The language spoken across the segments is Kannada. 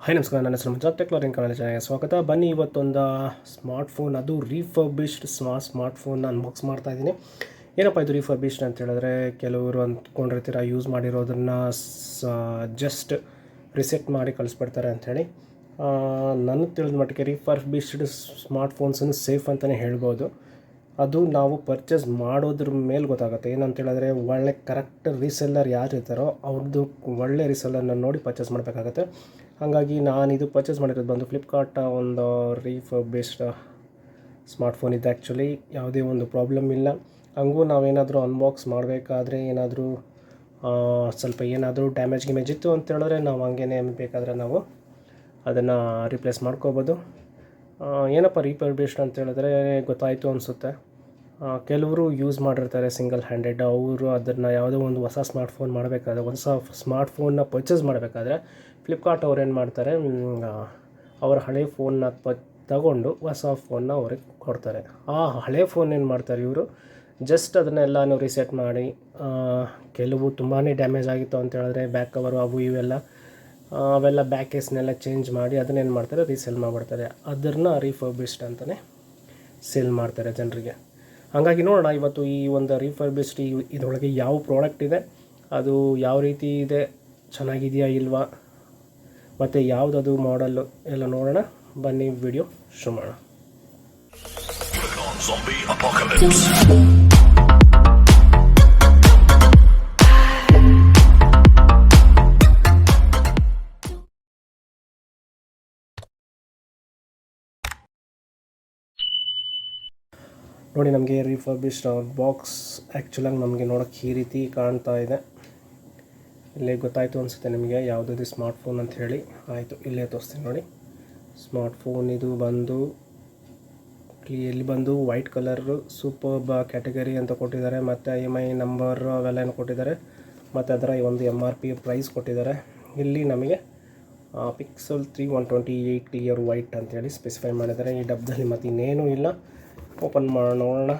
ಹಾಯ್ ನಮಸ್ಕಾರ, ನನ್ನ ಹೆಸರು ಮಂಜುನಾಥ್ ಟೆಕ್ನಾಲಜಿ ಕನ್ನಡ ಚಾನಲ್ಗೆ ಸ್ವಾಗತ. ಬನ್ನಿ, ಇವತ್ತೊಂದು ಸ್ಮಾರ್ಟ್ಫೋನ್, ಅದು ರೀಫರ್ಬಿಶ್ಡ್ ಸ್ಮಾರ್ಟ್ಫೋನ್ನ ಅನ್ಬಾಕ್ಸ್ ಮಾಡ್ತಾಯಿದ್ದೀನಿ. ಏನಪ್ಪ ಇದು ರೀಫರ್ಬಿಶ್ಡ್ ಅಂತ ಹೇಳಿದ್ರೆ, ಕೆಲವರು ಅಂದ್ಕೊಂಡಿರ್ತೀರ ಯೂಸ್ ಮಾಡಿರೋದನ್ನು ಜಸ್ಟ್ ರಿಸೆಟ್ ಮಾಡಿ ಕಳಿಸ್ಬಿಡ್ತಾರೆ ಅಂಥೇಳಿ. ನನಗೆ ತಿಳಿದ ಮಟ್ಟಿಗೆ ರೀಫರ್ಬಿಶ್ಡ್ ಸ್ಮಾರ್ಟ್ಫೋನ್ಸನ್ನು ಸೇಫ್ ಅಂತಲೇ ಹೇಳ್ಬೋದು. ಅದು ನಾವು ಪರ್ಚೇಸ್ ಮಾಡೋದ್ರ ಮೇಲೆ ಗೊತ್ತಾಗುತ್ತೆ. ಏನಂತ ಹೇಳಿದ್ರೆ, ಒಳ್ಳೆ ಕರೆಕ್ಟ್ ರೀಸೆಲ್ಲರ್ ಯಾರು ಇರ್ತಾರೋ ಅವ್ರದ್ದು ಒಳ್ಳೆ ರೀಸೆಲ್ಲರ್ನ ನೋಡಿ ಪರ್ಚೇಸ್ ಮಾಡಬೇಕಾಗತ್ತೆ. ಹಾಗಾಗಿ ನಾನಿದು ಪರ್ಚೇಸ್ ಮಾಡಿರೋದು ಬಂದು ಫ್ಲಿಪ್ಕಾರ್ಟ್ ಒಂದು ರೀಫರ್ಬಿಶ್ಡ್ ಸ್ಮಾರ್ಟ್ಫೋನ್ ಇದೆ. ಆ್ಯಕ್ಚುಲಿ ಯಾವುದೇ ಒಂದು ಪ್ರಾಬ್ಲಮ್ ಇಲ್ಲ. ಹಂಗೂ ನಾವೇನಾದರೂ ಅನ್ಬಾಕ್ಸ್ ಮಾಡಬೇಕಾದ್ರೆ ಏನಾದರೂ ಸ್ವಲ್ಪ ಏನಾದರೂ ಡ್ಯಾಮೇಜ್ ಇತ್ತು ಅಂತ ಹೇಳಿದ್ರೆ ನಾವು ಹಂಗೇ ಬೇಕಾದರೆ ನಾವು ಅದನ್ನು ರಿಪ್ಲೇಸ್ ಮಾಡ್ಕೋಬೋದು. ಏನಪ್ಪ ರೀಫರ್ಬಿಶ್ಡ್ ಅಂತ ಹೇಳಿದ್ರೆ ಗೊತ್ತಾಯಿತು ಅನಿಸುತ್ತೆ. ಕೆಲವರು ಯೂಸ್ ಮಾಡಿರ್ತಾರೆ ಸಿಂಗಲ್ ಹ್ಯಾಂಡೆಡ್. ಅವರು ಅದನ್ನು ಯಾವುದೋ ಒಂದು ಹೊಸ ಸ್ಮಾರ್ಟ್ಫೋನ್ ಮಾಡಬೇಕಾದ್ರೆ, ಹೊಸ ಸ್ಮಾರ್ಟ್ಫೋನ್ನ ಪರ್ಚೇಸ್ ಮಾಡಬೇಕಾದ್ರೆ ಫ್ಲಿಪ್ಕಾರ್ಟ್ ಅವ್ರು ಏನು ಮಾಡ್ತಾರೆ, ಅವರ ಹಳೆ ಫೋನ್ನ ತಗೊಂಡು ಹೊಸ ಫೋನ್ನ ಅವ್ರಿಗೆ ಕೊಡ್ತಾರೆ. ಆ ಹಳೆ ಫೋನ್ ಏನು ಮಾಡ್ತಾರೆ ಇವರು, ಜಸ್ಟ್ ಅದನ್ನೆಲ್ಲನೂ ರಿಸೆಟ್ ಮಾಡಿ, ಕೆಲವು ತುಂಬಾ ಡ್ಯಾಮೇಜ್ ಆಗಿತ್ತು ಅಂತ ಹೇಳಿದ್ರೆ ಬ್ಯಾಕ್ ಕವರು ಅವು ಇವೆಲ್ಲ ಅವೆಲ್ಲ ಬ್ಯಾಕ್ ಕೇಸ್ನೆಲ್ಲ ಚೇಂಜ್ ಮಾಡಿ ಅದನ್ನೇನು ಮಾಡ್ತಾರೆ, ರೀಸೇಲ್ ಮಾಡಿಬಿಡ್ತಾರೆ. ಅದನ್ನು ರೀಫರ್ಬಿಶ್ಡ್ ಅಂತಲೇ ಸೇಲ್ ಮಾಡ್ತಾರೆ ಜನರಿಗೆ. ಹಾಗಾಗಿ ನೋಡೋಣ ಇವತ್ತು ಈ ಒಂದು ರೀಫರ್ಬಿಶ್ಡ್ ಇದರೊಳಗೆ ಯಾವ ಪ್ರಾಡಕ್ಟ್ ಇದೆ, ಅದು ಯಾವ ರೀತಿ ಇದೆ, ಚೆನ್ನಾಗಿದೆಯಾ ಇಲ್ವಾ, ಮತ್ತು ಯಾವುದದು ಮಾಡಲ್ಲು ಎಲ್ಲ ನೋಡೋಣ. ಬನ್ನಿ ವಿಡಿಯೋ ಶುರು ಮಾಡೋಣ. ನೋಡಿ, ನಮಗೆ ರೀಫರ್ಬಿಶ್ಡ್ ಬಾಕ್ಸ್ ಆ್ಯಕ್ಚುಲಾಗಿ ನಮಗೆ ನೋಡೋಕ್ಕೆ ಈ ರೀತಿ ಕಾಣ್ತಾ ಇದೆ. ಇಲ್ಲೇ ಗೊತ್ತಾಯಿತು ಅನಿಸುತ್ತೆ ನಿಮಗೆ ಯಾವುದಿದೆ ಸ್ಮಾರ್ಟ್ಫೋನ್ ಅಂತ ಹೇಳಿ. ಆಯಿತು, ಇಲ್ಲೇ ತೋರಿಸ್ತೀನಿ ನೋಡಿ. ಸ್ಮಾರ್ಟ್ಫೋನ್ ಇದು ಬಂದು ಇಲ್ಲಿ ಬಂದು ವೈಟ್ ಕಲರು ಸೂಪರ್ಬ್ ಕ್ಯಾಟಗರಿ ಅಂತ ಕೊಟ್ಟಿದ್ದಾರೆ, ಮತ್ತು EMI ನಂಬರ್ ಅವೆಲ್ಲನೂ ಕೊಟ್ಟಿದ್ದಾರೆ, ಮತ್ತು ಅದರ ಒಂದು MRP ಪ್ರೈಸ್ ಕೊಟ್ಟಿದ್ದಾರೆ. ಇಲ್ಲಿ ನಮಗೆ Pixel 3 128 ಕ್ಲಿಯರ್ ವೈಟ್ ಅಂತೇಳಿ ಸ್ಪೆಸಿಫೈ ಮಾಡಿದ್ದಾರೆ. ಈ ಡಬ್ಬದಲ್ಲಿ ಮತ್ತು ಇನ್ನೇನೂ ಇಲ್ಲ. ಓಪನ್ ಮಾಡೋಣ, ನೋಡೋಣ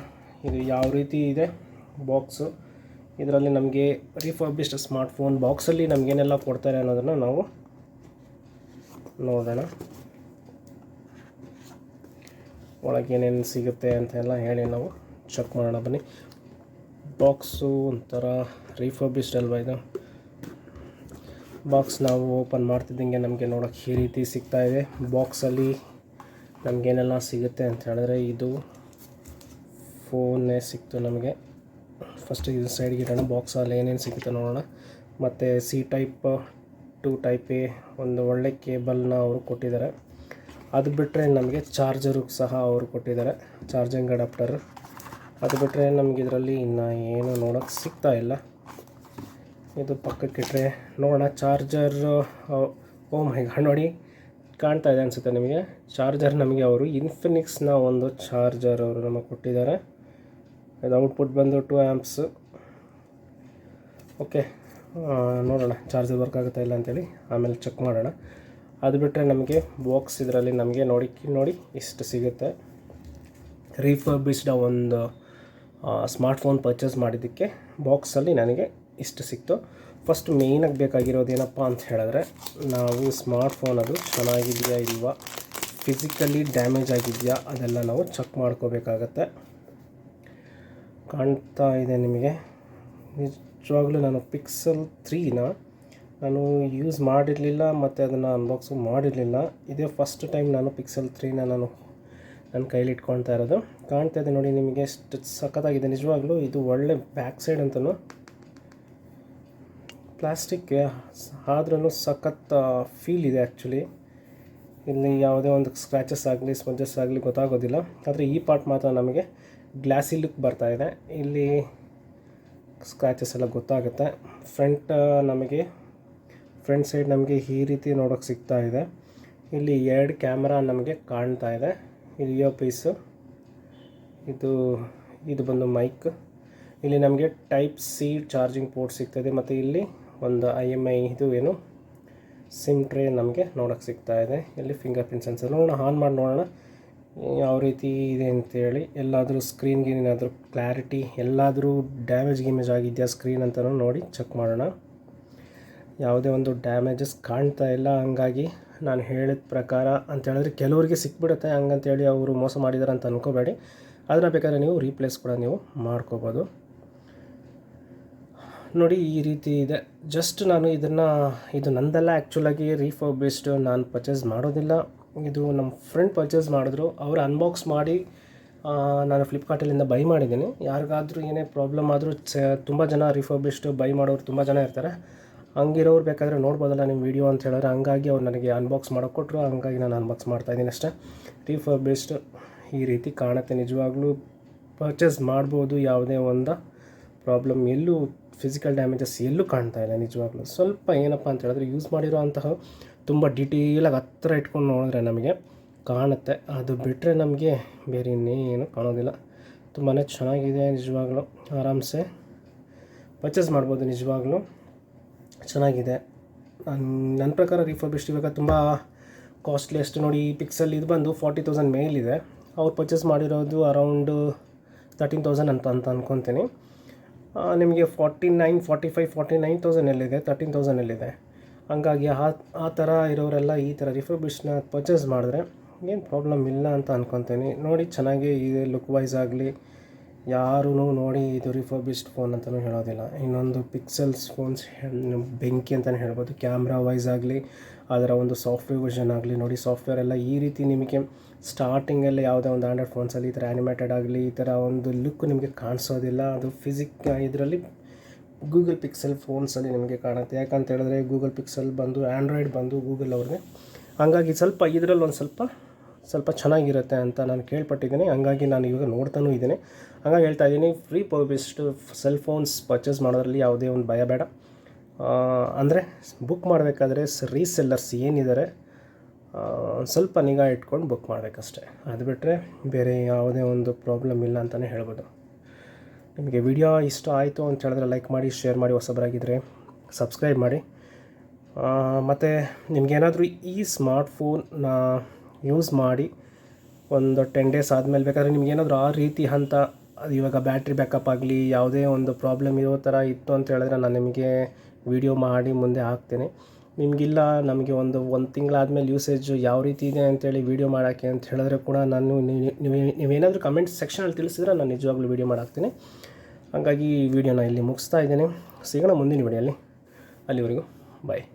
ಇದು ಯಾವ ರೀತಿ ಇದೆ ಬಾಕ್ಸು. ಇದರಲ್ಲಿ ನಮಗೆ ರೀಫರ್ಬಿಶ್ಡ್ ಸ್ಮಾರ್ಟ್ಫೋನ್ ಬಾಕ್ಸಲ್ಲಿ ನಮಗೇನೆಲ್ಲ ಕೊಡ್ತಾರೆ ಅನ್ನೋದನ್ನು ನಾವು ನೋಡೋಣ. ಒಳಗೆ ಏನೇನು ಸಿಗುತ್ತೆ ಅಂತೆಲ್ಲ ಹೇಳಿ ನಾವು ಚೆಕ್ ಮಾಡೋಣ. ಬನ್ನಿ. ಬಾಕ್ಸು ಒಂಥರ ರೀಫರ್ಬಿಶ್ಡ್ ಅಲ್ವಾ ಇದು. ಬಾಕ್ಸ್ ನಾವು ಓಪನ್ ಮಾಡ್ತಿದ್ದಂಗೆ ನಮಗೆ ನೋಡೋಕ್ಕೆ ಈ ರೀತಿ ಸಿಗ್ತಾಯಿದೆ. ಬಾಕ್ಸಲ್ಲಿ ನಮಗೇನೆಲ್ಲ ಸಿಗುತ್ತೆ ಅಂತ ಹೇಳಿದ್ರೆ, ಇದು ಫೋನೇ ಸಿಕ್ತು ನಮಗೆ. ಫಸ್ಟ್ ಇದು ಸೈಡ್ಗೆ ಇಡೋಣ. ಬಾಕ್ಸಲ್ಲಿ ಏನೇನು ಸಿಗುತ್ತೆ ನೋಡೋಣ. ಮತ್ತು C ಟೈಪ್, 2 ಟೈಪ್ ಎ, ಒಂದು ಒಳ್ಳೆ ಕೇಬಲ್ನ ಅವರು ಕೊಟ್ಟಿದ್ದಾರೆ. ಅದು ಬಿಟ್ಟರೆ ನಮಗೆ ಚಾರ್ಜರು ಸಹ ಅವರು ಕೊಟ್ಟಿದ್ದಾರೆ, ಚಾರ್ಜಿಂಗ್ ಅಡಾಪ್ಟರ್. ಅದು ಬಿಟ್ಟರೆ ನಮಗೆ ಇದರಲ್ಲಿ ಇನ್ನು ಏನು ನೋಡೋಕ್ಕೆ ಸಿಗ್ತಾ ಇಲ್ಲ. ಇದು ಪಕ್ಕಕ್ಕಿಟ್ಟರೆ ನೋಡೋಣ. ಚಾರ್ಜರ್, ಓ ಮೈ ಗಾಡ್, ನೋಡಿ ಕಾಣ್ತಾ ಇದೆ ಅನಿಸುತ್ತೆ ನಿಮಗೆ. ಚಾರ್ಜರ್ ನಮಗೆ ಅವರು ಇನ್ಫಿನಿಕ್ಸ್ನ ಒಂದು ಚಾರ್ಜರ್ ಅವರು ನಮಗೆ ಕೊಟ್ಟಿದ್ದಾರೆ. ಇದು ಔಟ್ಪುಟ್ ಬಂದು 2 ಆ್ಯಂಪ್ಸ್. ಓಕೆ, ನೋಡೋಣ ಚಾರ್ಜರ್ ವರ್ಕ್ ಆಗುತ್ತಾ ಇಲ್ಲ ಅಂತೇಳಿ ಆಮೇಲೆ ಚೆಕ್ ಮಾಡೋಣ. ಅದು ಬಿಟ್ಟರೆ ನಮಗೆ ಬಾಕ್ಸ್ ಇದರಲ್ಲಿ ನಮಗೆ ನೋಡಿ ಇಷ್ಟು ಸಿಗುತ್ತೆ. ರೀಫರ್ಬಿಶ್ಡ್ ಒಂದು ಸ್ಮಾರ್ಟ್ಫೋನ್ ಪರ್ಚೇಸ್ ಮಾಡಿದ್ದಕ್ಕೆ ಬಾಕ್ಸಲ್ಲಿ ನನಗೆ ಇಷ್ಟು ಸಿಕ್ತು. ಫಸ್ಟ್ ಮೇಯ್ನಾಗಿ ಬೇಕಾಗಿರೋದು ಏನಪ್ಪ ಅಂತ ಹೇಳಿದ್ರೆ, ನಾವು ಸ್ಮಾರ್ಟ್ಫೋನ್ ಅದು ಚೆನ್ನಾಗಿದೆಯಾ ಇಲ್ವಾ, ಫಿಸಿಕಲಿ ಡ್ಯಾಮೇಜ್ ಆಗಿದೆಯಾ ಅದೆಲ್ಲ ನಾವು ಚೆಕ್ ಮಾಡ್ಕೋಬೇಕಾಗತ್ತೆ. ಕಾಣ್ತಾ ಇದೆ ನಿಮಗೆ. ನಿಜವಾಗ್ಲೂ ನಾನು Pixel 3ನ ನಾನು ಯೂಸ್ ಮಾಡಿರಲಿಲ್ಲ ಮತ್ತು ಅದನ್ನು ಅನ್ಬಾಕ್ಸು ಮಾಡಿರಲಿಲ್ಲ. ಇದೇ ಫಸ್ಟ್ ಟೈಮ್ ನಾನು Pixel 3ನ ನನ್ನ ಕೈಲಿ ಇಟ್ಕೊಳ್ತಾ ಇರೋದು. ಕಾಣ್ತಾ ಇದೆ ನೋಡಿ ನಿಮಗೆ, ಎಷ್ಟು ಸಖತ್ತಾಗಿದೆ ನಿಜವಾಗ್ಲೂ. ಇದು ಒಳ್ಳೆ ಬ್ಯಾಕ್ ಸೈಡ್ ಅಂತಲೂ ಪ್ಲಾಸ್ಟಿಕ್ ಆದ್ರೂ ಸಖತ್ ಫೀಲ್ ಇದೆ ಆ್ಯಕ್ಚುಲಿ. ಇಲ್ಲಿ ಯಾವುದೇ ಒಂದು ಸ್ಕ್ರ್ಯಾಚಸ್ ಆಗಲಿ ಸ್ಪಂಜಸ್ ಆಗಲಿ ಗೊತ್ತಾಗೋದಿಲ್ಲ. ಆದರೆ ಈ ಪಾರ್ಟ್ ಮಾತ್ರ ನಮಗೆ ಗ್ಲಾಸಿ ಲುಕ್ ಬರ್ತಾಯಿದೆ. ಇಲ್ಲಿ ಸ್ಕ್ರ್ಯಾಚಸ್ ಎಲ್ಲ ಗೊತ್ತಾಗುತ್ತೆ. ಫ್ರಂಟ್ ಸೈಡ್ ನಮಗೆ ಈ ರೀತಿ ನೋಡೋಕ್ಕೆ ಸಿಗ್ತಾ ಇದೆ. ಇಲ್ಲಿ 2 ಕ್ಯಾಮ್ರಾ ನಮಗೆ ಕಾಣ್ತಾ ಇದೆ. ಇಲ್ಲಿ ಇಯರ್ ಪೀಸು, ಇದು ಬಂದು ಮೈಕ್. ಇಲ್ಲಿ ನಮಗೆ ಟೈಪ್ C ಚಾರ್ಜಿಂಗ್ ಪೋರ್ಟ್ ಸಿಗ್ತಾಯಿದೆ. ಮತ್ತು ಇಲ್ಲಿ ಒಂದು IMI ಇದು ಏನು ಸಿಮ್ ಟ್ರೇ ನಮಗೆ ನೋಡೋಕ್ಕೆ ಸಿಗ್ತಾ ಇದೆ. ಇಲ್ಲಿ ಫಿಂಗರ್ ಪ್ರಿಂಟ್ ಸೆನ್ಸರ್. ನೋಡೋಣ, ಆನ್ ಮಾಡಿ ನೋಡೋಣ ಯಾವ ರೀತಿ ಇದೆ ಅಂತೇಳಿ. ಎಲ್ಲಾದರೂ ಸ್ಕ್ರೀನ್ಗೆ ಏನಾದರೂ ಕ್ಲಾರಿಟಿ, ಎಲ್ಲಾದರೂ ಡ್ಯಾಮೇಜ್ ಆಗಿದೆಯಾ ಸ್ಕ್ರೀನ್ ಅಂತಲೂ ನೋಡಿ ಚೆಕ್ ಮಾಡೋಣ. ಯಾವುದೇ ಒಂದು ಡ್ಯಾಮೇಜಸ್ ಕಾಣ್ತಾ ಇಲ್ಲ. ಹಂಗಾಗಿ ನಾನು ಹೇಳಿದ ಪ್ರಕಾರ ಅಂತೇಳಿದ್ರೆ ಕೆಲವರಿಗೆ ಸಿಕ್ಬಿಡುತ್ತೆ, ಹಂಗಂತೇಳಿ ಅವರು ಮೋಸ ಮಾಡಿದ್ದಾರೆ ಅಂತ ಅಂದ್ಕೋಬೇಡಿ. ಅದನ್ನ ಬೇಕಾದರೆ ನೀವು ರೀಪ್ಲೇಸ್ ಕೂಡ ನೀವು ಮಾಡ್ಕೋಬೋದು. ನೋಡಿ ಈ ರೀತಿ ಇದೆ. ಜಸ್ಟ್ ನಾನು ಇದು ನಂದಲ್ಲ, ಆ್ಯಕ್ಚುಲಾಗಿ ರಿಫರ್ಬಿಶ್ಡ್ ನಾನು ಪರ್ಚೇಸ್ ಮಾಡೋದಿಲ್ಲ. ಇದು ನಮ್ಮ ಫ್ರೆಂಡ್ ಪರ್ಚೇಸ್ ಮಾಡಿದ್ರು, ಅವರು ಅನ್ಬಾಕ್ಸ್ ಮಾಡಿ ನಾನು ಫ್ಲಿಪ್ಕಾರ್ಟಲ್ಲಿಂದ ಬೈ ಮಾಡಿದ್ದೀನಿ. ಯಾರಿಗಾದರೂ ಏನೇ ಪ್ರಾಬ್ಲಮ್ ಆದರೂ ತುಂಬ ಜನ ರಿಫರ್ಬಿಶ್ಡ್ ಬೈ ಮಾಡೋರು ತುಂಬ ಜನ ಇರ್ತಾರೆ. ಹಂಗಿರೋರು ಬೇಕಾದರೆ ನೋಡ್ಬೋದಲ್ಲ ನಿಮ್ಮ ವೀಡಿಯೋ ಅಂತ ಹೇಳಿದ್ರೆ, ಹಂಗಾಗಿ ಅವ್ರು ನನಗೆ ಅನ್ಬಾಕ್ಸ್ ಮಾಡೋಕ್ಕೆ ಕೊಟ್ಟರು, ಹಂಗಾಗಿ ನಾನು ಅನ್ಬಾಕ್ಸ್ ಮಾಡ್ತಾಯಿದ್ದೀನಿ ಅಷ್ಟೇ. ರಿಫರ್ಬಿಶ್ಡ್ ಈ ರೀತಿ ಕಾಣುತ್ತೆ. ನಿಜವಾಗ್ಲೂ ಪರ್ಚೇಸ್ ಮಾಡ್ಬೋದು, ಯಾವುದೇ ಒಂದು ಪ್ರಾಬ್ಲಮ್ ಎಲ್ಲೂ ಫಿಸಿಕಲ್ ಡ್ಯಾಮೇಜಸ್ ಎಲ್ಲೂ ಕಾಣ್ತಾ ಇಲ್ಲ. ನಿಜವಾಗ್ಲೂ ಸ್ವಲ್ಪ ಏನಪ್ಪ ಅಂತ ಹೇಳಿದ್ರೆ ಯೂಸ್ ಮಾಡಿರೋ ಅಂತಹ ತುಂಬ ಡೀಟೇಲಾಗಿ ಹತ್ತಿರ ಇಟ್ಕೊಂಡು ನೋಡಿದ್ರೆ ನಮಗೆ ಕಾಣುತ್ತೆ. ಅದು ಬಿಟ್ಟರೆ ನಮಗೆ ಬೇರೆ ಇನ್ನೇನು ಕಾಣೋದಿಲ್ಲ. ತುಂಬಾ ಚೆನ್ನಾಗಿದೆ. ನಿಜವಾಗ್ಲೂ ಆರಾಮ್ಸೆ ಪರ್ಚೇಸ್ ಮಾಡ್ಬೋದು. ನಿಜವಾಗ್ಲೂ ಚೆನ್ನಾಗಿದೆ. ನನ್ನ ಪ್ರಕಾರ ರಿಫರ್ಬಿಶ್ಡ್ ಇವಾಗ ತುಂಬ ಕಾಸ್ಟ್ಲಿಯೆಸ್ಟ್. ನೋಡಿ ಈ ಪಿಕ್ಸೆಲ್ ಇದು ಬಂದು 40,000 ಮೇಲಿದೆ. ಅವ್ರು ಪರ್ಚೇಸ್ ಮಾಡಿರೋದು ಅರೌಂಡು 13,000 ಅಂತ ಅಂದ್ಕೊತೀನಿ. ನಿಮಗೆ 49, 45, 49,000 ಎಲ್ಲಿದೆ, 13,000 ಎಲ್ಲಿದೆ. ಹಂಗಾಗಿ ಆ ಥರ ಇರೋರೆಲ್ಲ ಈ ಥರ ರಿಫರ್ಬಿಶ್ಡ್ನ ಪರ್ಚೇಸ್ ಮಾಡಿದ್ರೆ ಏನು ಪ್ರಾಬ್ಲಮ್ ಇಲ್ಲ ಅಂತ ಅಂದ್ಕೊತೀನಿ. ನೋಡಿ ಚೆನ್ನಾಗಿ ಇದೆ, ಲುಕ್ ವೈಸ್ ಆಗಲಿ ಯಾರೂ ನೋಡಿ ಇದು ರಿಫರ್ಬಿಶ್ಡ್ ಫೋನ್ ಅಂತಲೂ ಹೇಳೋದಿಲ್ಲ. ಇನ್ನೊಂದು ಪಿಕ್ಸೆಲ್ಸ್ ಫೋನ್ಸ್ ಬೆಂಕಿ ಅಂತಲೇ ಹೇಳ್ಬೋದು. ಕ್ಯಾಮ್ರಾ ವೈಸ್ ಆಗಲಿ, ಅದರ ಒಂದು ಸಾಫ್ಟ್ವೇರ್ ವರ್ಷನ್ ಆಗಲಿ, ನೋಡಿ ಸಾಫ್ಟ್ವೇರ್ ಎಲ್ಲ ಈ ರೀತಿ ನಿಮಗೆ ಸ್ಟಾರ್ಟಿಂಗಲ್ಲಿ ಯಾವುದೇ ಒಂದು ಆಂಡ್ರಾಯ್ಡ್ ಫೋನ್ಸಲ್ಲಿ ಈ ಥರ ಆ್ಯನಿಮೇಟೆಡ್ ಆಗಲಿ ಈ ಥರ ಒಂದು ಲುಕ್ ನಿಮಗೆ ಕಾಣಿಸೋದಿಲ್ಲ. ಅದು ಇದರಲ್ಲಿ ಗೂಗಲ್ ಪಿಕ್ಸೆಲ್ ಫೋನ್ಸಲ್ಲಿ ನಿಮಗೆ ಕಾಣುತ್ತೆ. ಯಾಕಂತ ಹೇಳಿದ್ರೆ ಗೂಗಲ್ ಪಿಕ್ಸೆಲ್ ಬಂದು ಆ್ಯಂಡ್ರಾಯ್ಡ್ ಬಂದು ಗೂಗಲ್ ಅವ್ರಿಗೆ, ಹಂಗಾಗಿ ಸ್ವಲ್ಪ ಇದರಲ್ಲಿ ಒಂದು ಸ್ವಲ್ಪ ಚೆನ್ನಾಗಿರುತ್ತೆ ಅಂತ ನಾನು ಕೇಳ್ಪಟ್ಟಿದ್ದೀನಿ. ಹಂಗಾಗಿ ನಾನು ಇವಾಗ ನೋಡ್ತಾನೂ ಇದ್ದೀನಿ. ಹಂಗಾಗಿ ಹೇಳ್ತಾ ಇದ್ದೀನಿ, ರಿಫರ್ಬಿಶ್ಡ್ ಸೆಲ್ ಫೋನ್ಸ್ ಪರ್ಚೇಸ್ ಮಾಡೋದ್ರಲ್ಲಿ ಯಾವುದೇ ಒಂದು ಭಯ ಬೇಡ. ಅಂದರೆ ಬುಕ್ ಮಾಡಬೇಕಾದ್ರೆ ರೀಸೆಲ್ಲರ್ಸ್ ಏನಿದ್ದಾರೆ ಸ್ವಲ್ಪ ನಿಗಾ ಇಟ್ಕೊಂಡು ಬುಕ್ ಮಾಡಬೇಕಷ್ಟೆ. ಅದು ಬಿಟ್ಟರೆ ಬೇರೆ ಯಾವುದೇ ಒಂದು ಪ್ರಾಬ್ಲಮ್ ಇಲ್ಲ ಅಂತಲೇ ಹೇಳ್ಬೋದು. ನಿಮಗೆ ವಿಡಿಯೋ ಇಷ್ಟ ಆಯಿತು ಅಂತ ಹೇಳಿದ್ರೆ ಲೈಕ್ ಮಾಡಿ, ಶೇರ್ ಮಾಡಿ, ಹೊಸಬರಾಗಿದ್ದರೆ ಸಬ್ಸ್ಕ್ರೈಬ್ ಮಾಡಿ. ಮತ್ತು ನಿಮಗೇನಾದರೂ ಈ ಸ್ಮಾರ್ಟ್ಫೋನ್ನ ಯೂಸ್ ಮಾಡಿ ಒಂದು 10 days ಆದಮೇಲೆ ಬೇಕಾದರೆ ನಿಮಗೇನಾದರೂ ಆ ರೀತಿ ಹಂತ, ಇವಾಗ ಬ್ಯಾಟ್ರಿ ಬ್ಯಾಕಪ್ ಆಗಲಿ ಯಾವುದೇ ಒಂದು ಪ್ರಾಬ್ಲಮ್ ಇರೋ ಥರ ಇತ್ತು ಅಂತ ಹೇಳಿದ್ರೆ ನಾನು ನಿಮಗೆ ವಿಡಿಯೋ ಮಾಡಿ ಮುಂದೆ ಹಾಕ್ತೀನಿ. ನಿಮಗಿಲ್ಲ ನಮಗೆ ಒಂದು ತಿಂಗಳಾದಮೇಲೆ ಯೂಸೇಜು ಯಾವ ರೀತಿ ಇದೆ ಅಂತೇಳಿ ವೀಡಿಯೋ ಮಾಡೋಕ್ಕೆ ಅಂತ ಹೇಳಿದ್ರೆ ಕೂಡ ನಾನು ನೀವೇನಾದರೂ ಕಮೆಂಟ್ ಸೆಕ್ಷನಲ್ಲಿ ತಿಳಿಸಿದ್ರೆ ನಾನು ನಿಜವಾಗ್ಲೂ ವೀಡಿಯೋ ಮಾಡಾಕ್ತೀನಿ. ಹಾಗಾಗಿ ಈ ವಿಡಿಯೋನ ಇಲ್ಲಿ ಮುಗಿಸ್ತಾ ಇದ್ದೀನಿ. ಸಿಗೋಣ ಮುಂದಿನ ವಿಡಿಯೋಲಿ. ಅಲ್ಲಿವರೆಗೂ ಬಾಯ್.